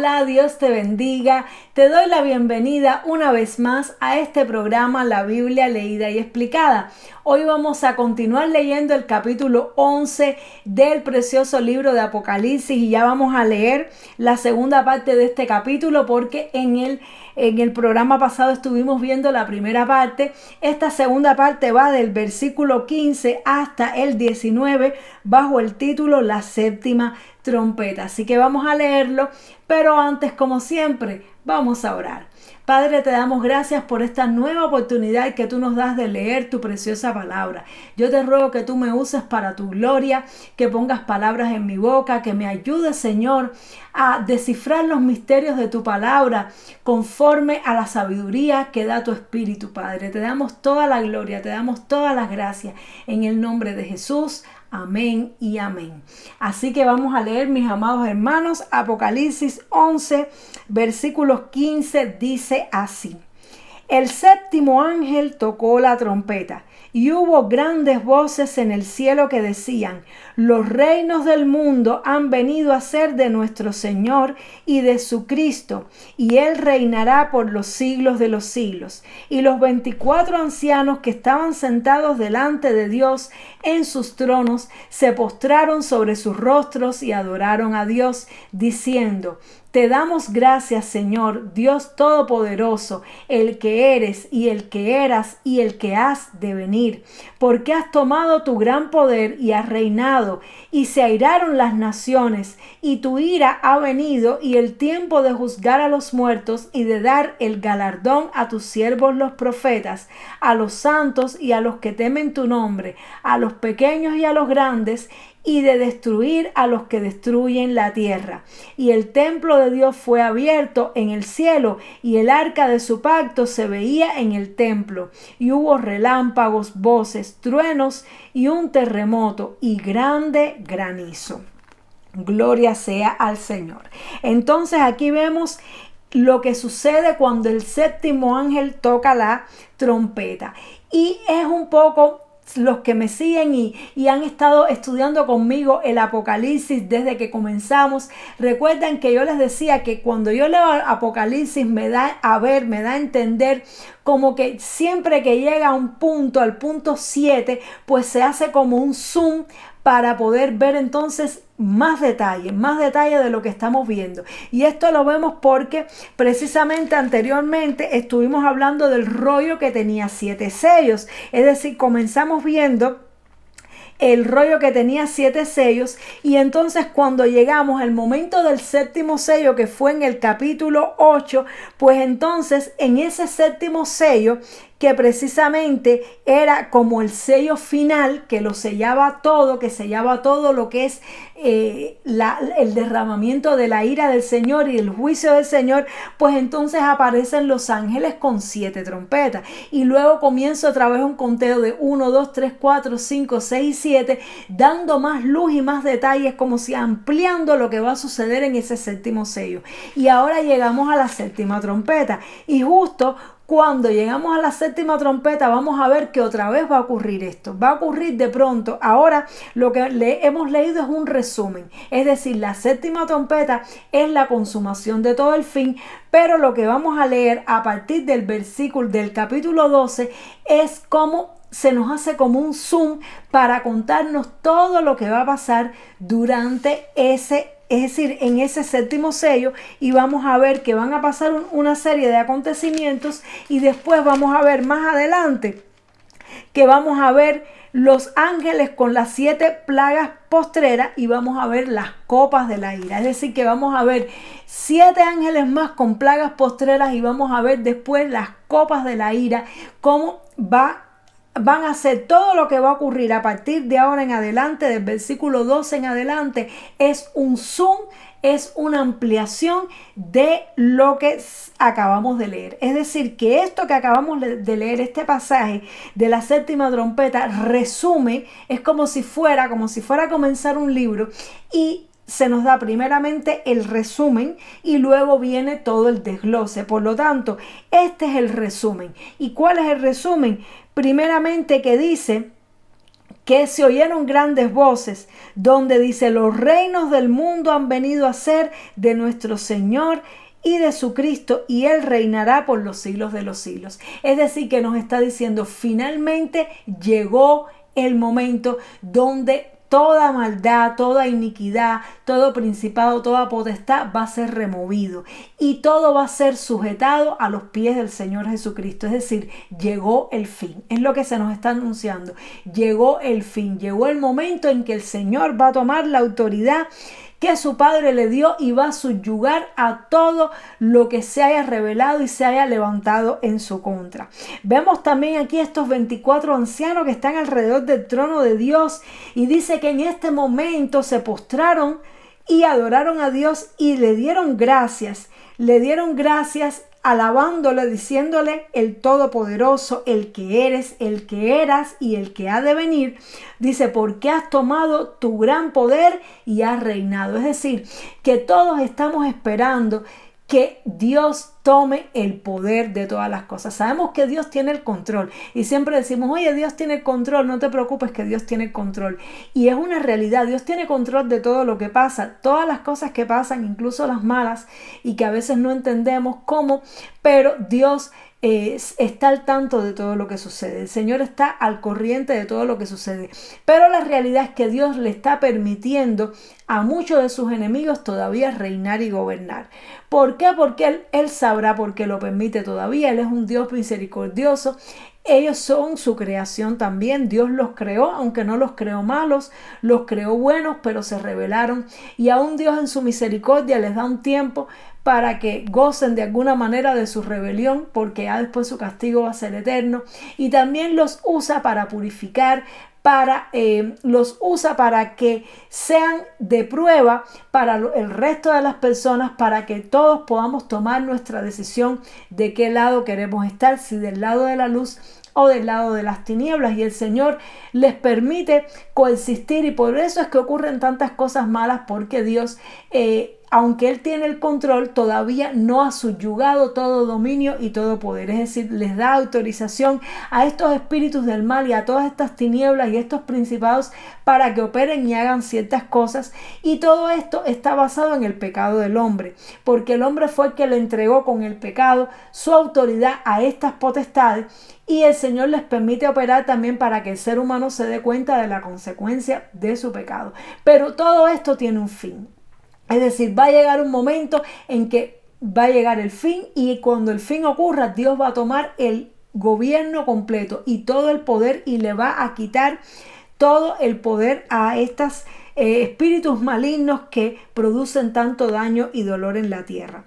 Hola, Dios te bendiga. Te doy la bienvenida una vez más a este programa La Biblia Leída y Explicada. Hoy vamos a continuar leyendo el capítulo 11 del precioso libro de Apocalipsis y ya vamos a leer la segunda parte de este capítulo porque en el programa pasado estuvimos viendo la primera parte. Esta segunda parte va del versículo 15 hasta el 19 bajo el título La Séptima Trompeta. Así que vamos a leerlo, pero antes, como siempre, vamos a orar. Padre, te damos gracias por esta nueva oportunidad que tú nos das de leer tu preciosa palabra. Yo te ruego que tú me uses para tu gloria, que pongas palabras en mi boca, que me ayudes, Señor, a descifrar los misterios de tu palabra conforme a la sabiduría que da tu Espíritu, Padre. Te damos toda la gloria, te damos todas las gracias en el nombre de Jesús. Amén y amén. Así que vamos a leer, mis amados hermanos, Apocalipsis 11, versículos 15, dice así: El séptimo ángel tocó la trompeta y hubo grandes voces en el cielo que decían: los reinos del mundo han venido a ser de nuestro Señor y de su Cristo, y Él reinará por los siglos de los siglos. Y los 24 ancianos que estaban sentados delante de Dios en sus tronos se postraron sobre sus rostros y adoraron a Dios, diciendo: Te damos gracias, Señor, Dios Todopoderoso, el que eres y el que eras y el que has de venir, porque has tomado tu gran poder y has reinado, y se airaron las naciones, y tu ira ha venido, y el tiempo de juzgar a los muertos y de dar el galardón a tus siervos los profetas, a los santos y a los que temen tu nombre, a los pequeños y a los grandes, y de destruir a los que destruyen la tierra. Y el templo de Dios fue abierto en el cielo, y el arca de su pacto se veía en el templo. Y hubo relámpagos, voces, truenos y un terremoto y grande granizo. Gloria sea al Señor. Entonces aquí vemos lo que sucede cuando el séptimo ángel toca la trompeta. Y es un poco... Los que me siguen y han estado estudiando conmigo el Apocalipsis desde que comenzamos, recuerdan que yo les decía que cuando yo leo Apocalipsis me da a entender como que siempre que llega a un punto, al punto 7, pues se hace como un zoom para poder ver entonces más detalle de lo que estamos viendo. Y esto lo vemos porque precisamente anteriormente estuvimos hablando del rollo que tenía 7 sellos. Es decir, comenzamos viendo el rollo que tenía 7 sellos, y entonces cuando llegamos al momento del séptimo sello, que fue en el capítulo 8, pues entonces en ese séptimo sello, que precisamente era como el sello final, que lo sellaba todo, que sellaba todo lo que es el derramamiento de la ira del Señor y el juicio del Señor, pues entonces aparecen los ángeles con 7 trompetas. Y luego comienza otra vez un conteo de 1, 2, 3, 4, 5, 6, 7, dando más luz y más detalles, como si ampliando lo que va a suceder en ese séptimo sello. Y ahora llegamos a la séptima trompeta. Y justo cuando llegamos a la séptima trompeta vamos a ver que otra vez va a ocurrir esto. Va a ocurrir de pronto. Ahora lo que hemos leído es un resumen. Es decir, la séptima trompeta es la consumación de todo el fin. Pero lo que vamos a leer a partir del versículo del capítulo 12 es cómo se nos hace como un zoom para contarnos todo lo que va a pasar durante en ese séptimo sello, y vamos a ver que van a pasar una serie de acontecimientos, y después vamos a ver más adelante que vamos a ver los ángeles con las 7 plagas postreras y vamos a ver las copas de la ira. Es decir, que vamos a ver 7 ángeles más con plagas postreras y vamos a ver después las copas de la ira, cómo van a hacer todo lo que va a ocurrir a partir de ahora en adelante, del versículo 12 en adelante. Es un zoom, es una ampliación de lo que acabamos de leer. Es decir, que esto que acabamos de leer, este pasaje de la séptima trompeta, resume, es como si fuera a comenzar un libro, y se nos da primeramente el resumen y luego viene todo el desglose. Por lo tanto, este es el resumen. ¿Y cuál es el resumen? Primeramente, que dice que se oyeron grandes voces, donde dice: los reinos del mundo han venido a ser de nuestro Señor y de su Cristo, y Él reinará por los siglos de los siglos. Es decir, que nos está diciendo, finalmente llegó el momento donde toda maldad, toda iniquidad, todo principado, toda potestad va a ser removido y todo va a ser sujetado a los pies del Señor Jesucristo. Es decir, llegó el fin. Es lo que se nos está anunciando. Llegó el fin. Llegó el momento en que el Señor va a tomar la autoridad que su Padre le dio y va a subyugar a todo lo que se haya rebelado y se haya levantado en su contra. Vemos también aquí estos 24 ancianos que están alrededor del trono de Dios, y dice que en este momento se postraron y adoraron a Dios y le dieron gracias alabándole, diciéndole: el Todopoderoso, el que eres, el que eras y el que ha de venir. Dice: porque has tomado tu gran poder y has reinado. Es decir, que todos estamos esperando que Dios tome el poder de todas las cosas. Sabemos que Dios tiene el control y siempre decimos: oye, Dios tiene el control, no te preocupes, que Dios tiene el control. Y es una realidad, Dios tiene control de todo lo que pasa, todas las cosas que pasan, incluso las malas, y que a veces no entendemos cómo, pero Dios está al tanto de todo lo que sucede. El Señor está al corriente de todo lo que sucede, pero la realidad es que Dios le está permitiendo a muchos de sus enemigos todavía reinar y gobernar. ¿Por qué? Porque Él sabrá por qué lo permite todavía. Él es un Dios misericordioso. Ellos son su creación también. Dios los creó, aunque no los creó malos, los creó buenos, pero se rebelaron. Y aún Dios en su misericordia les da un tiempo para que gocen de alguna manera de su rebelión, porque ya después su castigo va a ser eterno. Y también los usa para purificar, los usa para que sean de prueba para el resto de las personas, para que todos podamos tomar nuestra decisión de qué lado queremos estar, si del lado de la luz o del lado de las tinieblas. Y el Señor les permite coexistir, y por eso es que ocurren tantas cosas malas, porque Dios aunque Él tiene el control, todavía no ha subyugado todo dominio y todo poder. Es decir, les da autorización a estos espíritus del mal y a todas estas tinieblas y estos principados para que operen y hagan ciertas cosas. Y todo esto está basado en el pecado del hombre, porque el hombre fue el que le entregó con el pecado su autoridad a estas potestades, y el Señor les permite operar también para que el ser humano se dé cuenta de la consecuencia de su pecado. Pero todo esto tiene un fin. Es decir, va a llegar un momento en que va a llegar el fin, y cuando el fin ocurra, Dios va a tomar el gobierno completo y todo el poder, y le va a quitar todo el poder a estos espíritus malignos que producen tanto daño y dolor en la tierra.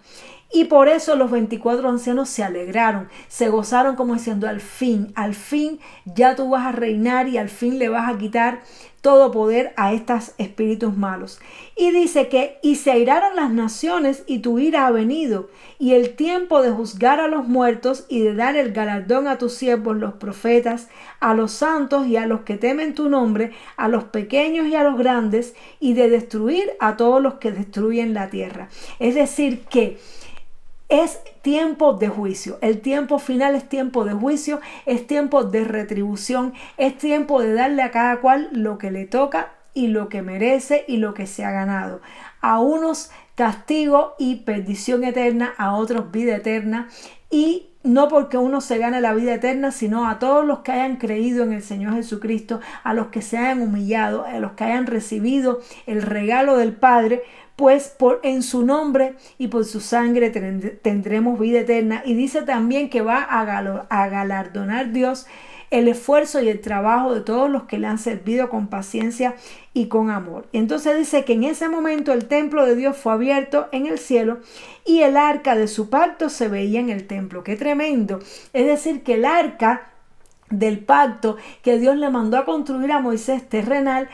Y por eso los 24 ancianos se alegraron, se gozaron, como diciendo: al fin ya tú vas a reinar, y al fin le vas a quitar todo poder a estos espíritus malos. Y dice que: y se airaron las naciones, y tu ira ha venido, y el tiempo de juzgar a los muertos, y de dar el galardón a tus siervos los profetas, a los santos y a los que temen tu nombre, a los pequeños y a los grandes, y de destruir a todos los que destruyen la tierra. Es decir, que es tiempo de juicio. El tiempo final es tiempo de juicio, es tiempo de retribución, es tiempo de darle a cada cual lo que le toca y lo que merece y lo que se ha ganado. A unos castigo y perdición eterna, a otros vida eterna, y no porque uno se gane la vida eterna, sino a todos los que hayan creído en el Señor Jesucristo, a los que se hayan humillado, a los que hayan recibido el regalo del Padre, pues en su nombre y por su sangre tendremos vida eterna. Y dice también que va a galardonar Dios el esfuerzo y el trabajo de todos los que le han servido con paciencia y con amor. Y entonces dice que en ese momento el templo de Dios fue abierto en el cielo, y el arca de su pacto se veía en el templo. ¡Qué tremendo! Es decir, que el arca del pacto que Dios le mandó a construir a Moisés terrenal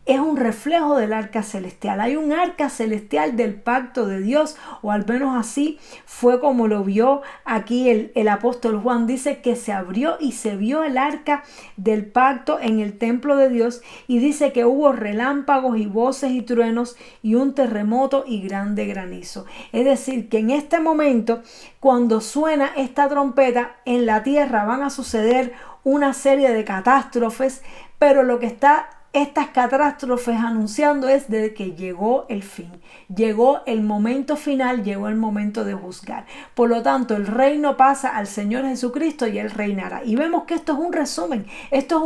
es un reflejo del arca celestial. Hay un arca celestial del pacto de Dios, o al menos así fue como lo vio aquí el apóstol Juan. Dice que se abrió y se vio el arca del pacto en el templo de Dios, y dice que hubo relámpagos y voces y truenos y un terremoto y grande granizo. Es decir, que en este momento, cuando suena esta trompeta, en la tierra van a suceder una serie de catástrofes, pero lo que está estas catástrofes anunciando es de que llegó el fin, llegó el momento final, llegó el momento de juzgar. Por lo tanto, el reino pasa al Señor Jesucristo y Él reinará. Y vemos que esto es un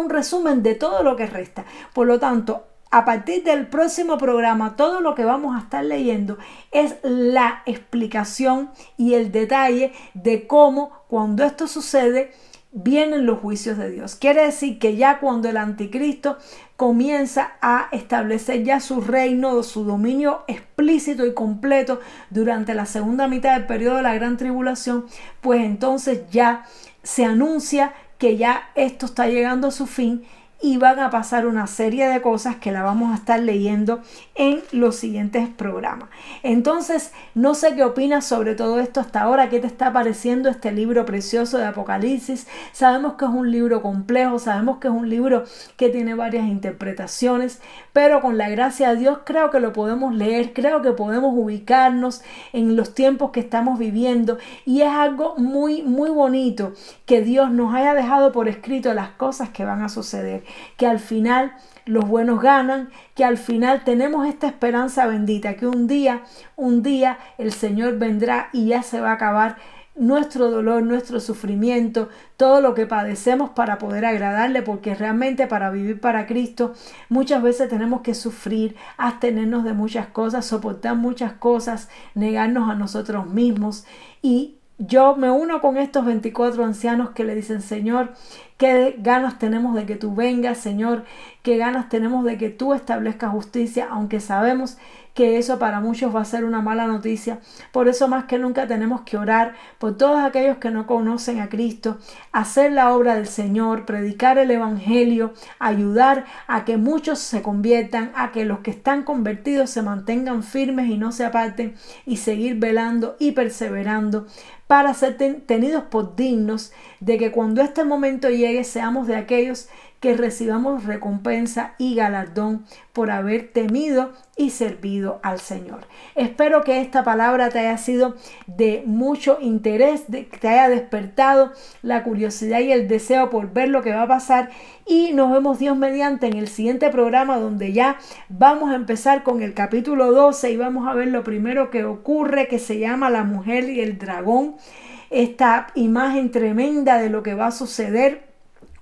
resumen de todo lo que resta. Por lo tanto, a partir del próximo programa, todo lo que vamos a estar leyendo es la explicación y el detalle de cómo, cuando esto sucede, vienen los juicios de Dios. Quiere decir que ya cuando el anticristo comienza a establecer ya su reino, su dominio explícito y completo durante la segunda mitad del periodo de la gran tribulación, pues entonces ya se anuncia que ya esto está llegando a su fin, y van a pasar una serie de cosas que la vamos a estar leyendo en los siguientes programas. Entonces, no sé qué opinas sobre todo esto hasta ahora. ¿Qué te está pareciendo este libro precioso de Apocalipsis? Sabemos que es un libro complejo, sabemos que es un libro que tiene varias interpretaciones, pero con la gracia de Dios creo que lo podemos leer, creo que podemos ubicarnos en los tiempos que estamos viviendo, y es algo muy, muy bonito que Dios nos haya dejado por escrito las cosas que van a suceder, que al final los buenos ganan, que al final tenemos esta esperanza bendita, que un día el Señor vendrá y ya se va a acabar nuestro dolor, nuestro sufrimiento, todo lo que padecemos para poder agradarle, porque realmente para vivir para Cristo muchas veces tenemos que sufrir, abstenernos de muchas cosas, soportar muchas cosas, negarnos a nosotros mismos. Y yo me uno con estos 24 ancianos que le dicen: Señor, qué ganas tenemos de que tú vengas, Señor, qué ganas tenemos de que tú establezcas justicia, aunque sabemos que eso para muchos va a ser una mala noticia. Por eso más que nunca tenemos que orar por todos aquellos que no conocen a Cristo, hacer la obra del Señor, predicar el evangelio, ayudar a que muchos se conviertan, a que los que están convertidos se mantengan firmes y no se aparten, y seguir velando y perseverando para ser tenidos por dignos de que cuando este momento llegue seamos de aquellos que recibamos recompensa y galardón por haber temido y servido al Señor. Espero que esta palabra te haya sido de mucho interés, que te haya despertado la curiosidad y el deseo por ver lo que va a pasar, y nos vemos Dios mediante en el siguiente programa, donde ya vamos a empezar con el capítulo 12 y vamos a ver lo primero que ocurre, que se llama la mujer y el dragón, esta imagen tremenda de lo que va a suceder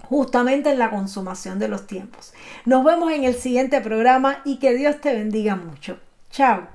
justamente en la consumación de los tiempos. Nos vemos en el siguiente programa y que Dios te bendiga mucho. Chao.